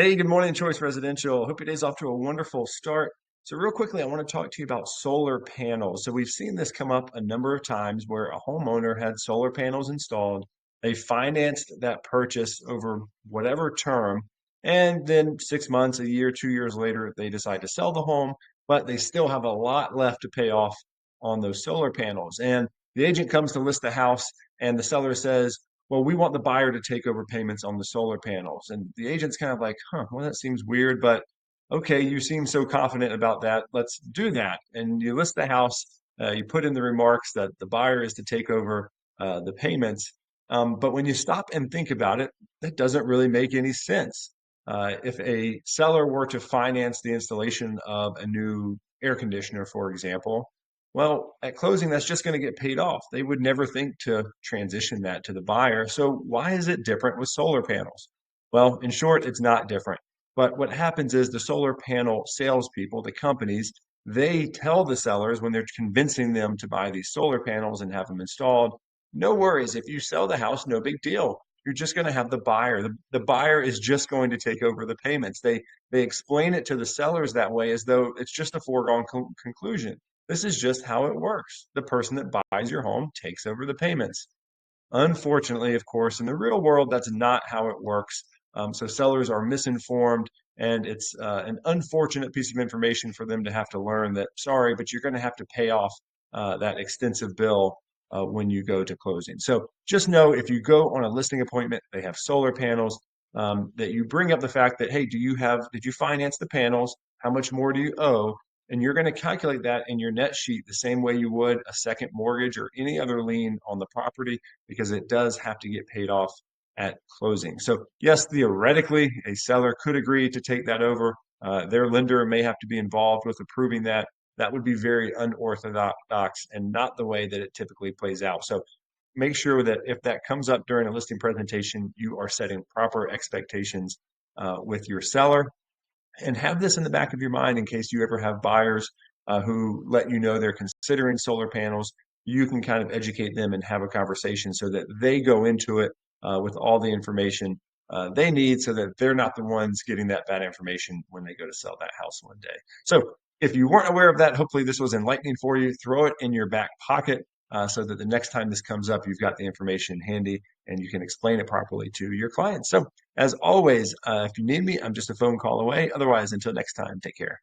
Hey, good morning, Choice Residential. Hope your day's off to a wonderful start. So, real quickly, I want to talk to you about solar panels. So, we've seen this come up a number of times where a homeowner had solar panels installed. They financed that purchase over whatever term, and then 6 months, a year, 2 years later, they decide to sell the home, but they still have a lot left to pay off on those solar panels. And the agent comes to list the house, and the seller says, well, we want the buyer to take over payments on the solar panels. And the agent's kind of like, huh, well, that seems weird, but okay, you seem so confident about that. Let's do that. And you list the house, you put in the remarks that the buyer is to take over the payments. But when you stop and think about it, that doesn't really make any sense. If a seller were to finance the installation of a new air conditioner, for example, well, at closing, that's just going to get paid off. They would never think to transition that to the buyer. So why is it different with solar panels? Well, in short, it's not different. But what happens is the solar panel salespeople, the companies, they tell the sellers when they're convincing them to buy these solar panels and have them installed, no worries. If you sell the house, no big deal. You're just going to have the buyer. The buyer is just going to take over the payments. They explain it to the sellers that way as though it's just a foregone conclusion. This is just how it works. The person that buys your home takes over the payments. Unfortunately, of course, in the real world, that's not how it works. So sellers are misinformed, and it's an unfortunate piece of information for them to have to learn that, sorry, but you're going to have to pay off that extensive bill when you go to closing. So just know if you go on a listing appointment, they have solar panels, that you bring up the fact that, hey, did you finance the panels? How much more do you owe? And you're going to calculate that in your net sheet the same way you would a second mortgage or any other lien on the property because it does have to get paid off at closing. So, yes, theoretically, a seller could agree to take that over. Their lender may have to be involved with approving that. That would be very unorthodox and not the way that it typically plays out. So, make sure that if that comes up during a listing presentation, you are setting proper expectations with your seller and have this in the back of your mind in case you ever have buyers who let you know they're considering solar panels. You can kind of educate them and have a conversation so that they go into it with all the information they need so that they're not the ones getting that bad information when they go to sell that house one day. So if you weren't aware of that, hopefully this was enlightening for you. Throw it in your back pocket so that the next time this comes up, you've got the information handy and you can explain it properly to your clients. So as always, if you need me, I'm just a phone call away. Otherwise, until next time, take care.